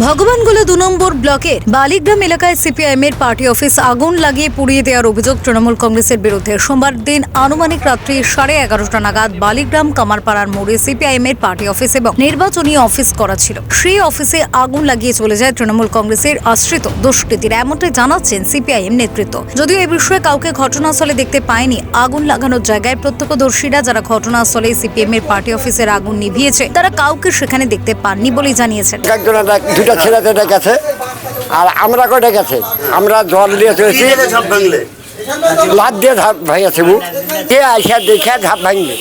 ভগবানগোলা ২ নম্বর ব্লকের বালিগ্রাম এলাকায় সিপিআইএম এর পার্টি অফিস আগুন লাগিয়ে পুড়িয়ে দেওয়ার অভিযোগ তৃণমূল কংগ্রেসের বিরুদ্ধে। সোমবার দিন আনুমানিক রাত্রি 11:30টা নাগাদ বালিগ্রাম কামারপাড়ার মোড়ে সিপিআইএম এর পার্টি অফিস এবং নির্বাচনী অফিস করা ছিল। সেই অফিসে আগুন লাগিয়ে চলে যায় তৃণমূল কংগ্রেসের আশ্রিত দুষ্কৃতীরা, এমনটাই জানাচ্ছেন সিপিআইএম নেতৃত্ব। যদিও এ বিষয়ে কাউকে ঘটনাস্থলে দেখতে পায়নি আগুন লাগানোর জায়গায়, প্রত্যক্ষদর্শীরা যারা ঘটনাস্থলে সিপিএম এর পার্টি অফিসের আগুন নিভিয়েছে তারা কাউকে সেখানে দেখতে পাননি বলেই জানিয়েছেন। দুটা ছেলেতে ডেকেছে আর আমরা করে ডেকেছে, আমরা জল দিয়ে চলেছি, লাভ দিয়ে ঝাঁপ ভাঙিয়েছে, কে আইসা দেখে ঝাঁপ ভাঙলে,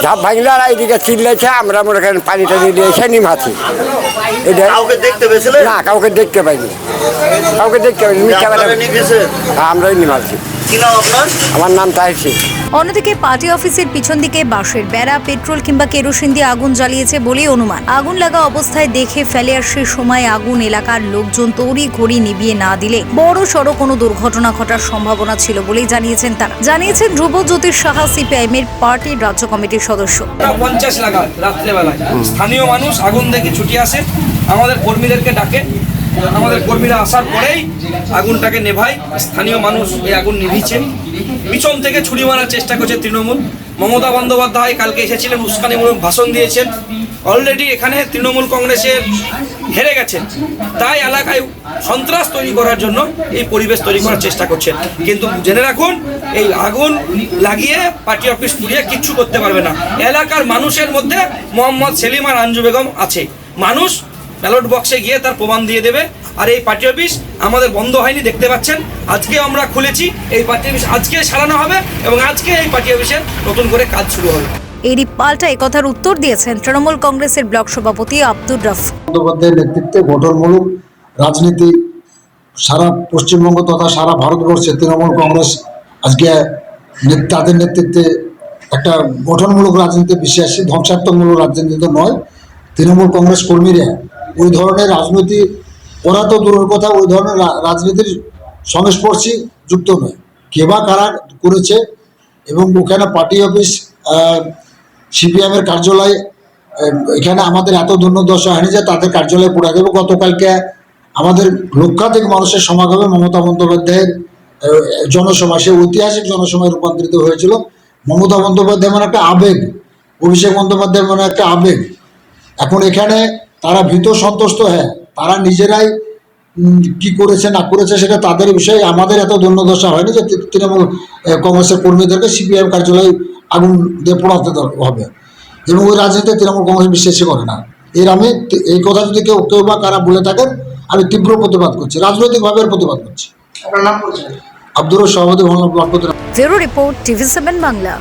ঝাঁপ ভাঙলে আর এইদিকে চিল্লাইছে, আমরা মনে করেন পানি টানি দিয়ে এসে নিমাছি। এটা না, কাউকে দেখতে পাইনি, কাউকে দেখতে পাইনি, আমরাই নিমাছি। আমার নাম তাইছি। অন্যদিকে পার্টি অফিসের পিছন দিকে বাঁশের বেড়া, পেট্রোল কিংবা কেরোসিন দিয়ে আগুন জ্বালিয়েছে বলেই অনুমান। আগুন লাগা অবস্থায় দেখে ফেলে আর সে সময় আগুন এলাকার লোকজন তড়ি ঘড়ি নিভিয়ে না দিলে বড় সড়ো কোনো দুর্ঘটনা ঘটার সম্ভাবনা ছিল বলেই জানিয়েছেন তারা। জানিয়েছেন ধ্রুবজ্যোতির সাহা, সিপিআইএম এর পার্টির রাজ্য কমিটির সদস্য। 50 লাগায় রাত্রেবেলায় স্থানীয় মানুষ আগুন দেখে ছুটে আসে, আমাদের কর্মীদেরকে ডাকে, আমাদের কর্মীরা আসার পরেই আগুনটাকে নেভায়। স্থানীয় মানুষ এই আগুন নিভিয়েছে। পিছন থেকে ছুরি মারার চেষ্টা করছে তৃণমূল। মমতা বন্দ্যোপাধ্যায় কালকে এসেছিলেন, উস্কানিমূলক ভাষণ দিয়েছেন। অলরেডি এখানে তৃণমূল কংগ্রেসের হেরে গেছেন, তাই এলাকায় সন্ত্রাস তৈরি করার জন্য এই পরিবেশ তৈরি করার চেষ্টা করছেন। কিন্তু জেনে রাখুন, এই আগুন লাগিয়ে পার্টি অফিস পুড়িয়ে কিচ্ছু করতে পারবে না। এলাকার মানুষের মধ্যে মোহাম্মদ সেলিম আর আঞ্জু বেগম আছে। মানুষ ব্যালট বক্সে গিয়ে তার প্রমাণ দিয়ে দেবে। আর এই পার্টি অফিস আমাদের বন্ধ হয়নি, দেখতে পাচ্ছেন। আজকে আমরা খুলেছি, এই পার্টি অফিস আজকে সারানো হবে এবং আজকে এই পার্টি অফিসের নতুন করে কাজ শুরু হবে। এরই পাল্টা এই কথার উত্তর দিয়েছেন তৃণমূল কংগ্রেসের ব্লক সভাপতি আব্দুর রাফ। বন্দ্যোপাধ্যায়ের নেতৃত্বে গঠনমূলক রাজনীতি সারা পশ্চিমবঙ্গ তথা সারা ভারতবর্ষে তৃণমূল কংগ্রেস আজকে তাদের নেতৃত্বে একটা গঠনমূলক রাজনীতি বিশ্বাসী, ধ্বংসাত্মকমূলক রাজনীতি নয়। তৃণমূল কংগ্রেস কর্মীরা ওই ধরনের রাজনীতি করা তো দূরের কথা, ওই ধরনের রাজনীতির সংস্পর্শে যুক্ত নয়। কে বা কারা করেছে এবং ওখানে পার্টি অফিস, সিপিএমের কার্যালয়, এখানে আমাদের এত দুর্দশা হয়নি যে তাদের কার্যালয় পুড়ে দেবে। গতকালকে আমাদের লক্ষাধিক মানুষের সমাগমে মমতা বন্দ্যোপাধ্যায়ের জনসভা, সে ঐতিহাসিক জনসভায় রূপান্তরিত হয়েছিল। মমতা বন্দ্যোপাধ্যায় মানে একটা আবেগ, অভিষেক বন্দ্যোপাধ্যায় মানে একটা আবেগ। এখন এখানে তারা ভীত সন্তুষ্ট, হ্যাঁ, তারা নিজেরাই কি করেছে না করেছে সেটা তাদের বিষয়। আমাদের এত দুর্দশা হয়নি যে তৃণমূল কংগ্রেসের কর্মীদেরকে সিপিআইএম কার্যালয়ে আগুন দিয়ে পোড়াতে হবে, এবং ওই রাজনীতিতে তৃণমূল কংগ্রেস বিশ্বাসী করে না। আমি এই কথা যদি কেউ বা কারা বলে থাকেন, আমি তীব্র প্রতিবাদ করছি, রাজনৈতিকভাবে প্রতিবাদ করছি। আব্দুর সভাপতি block. Bureau report, TV7 Bangla.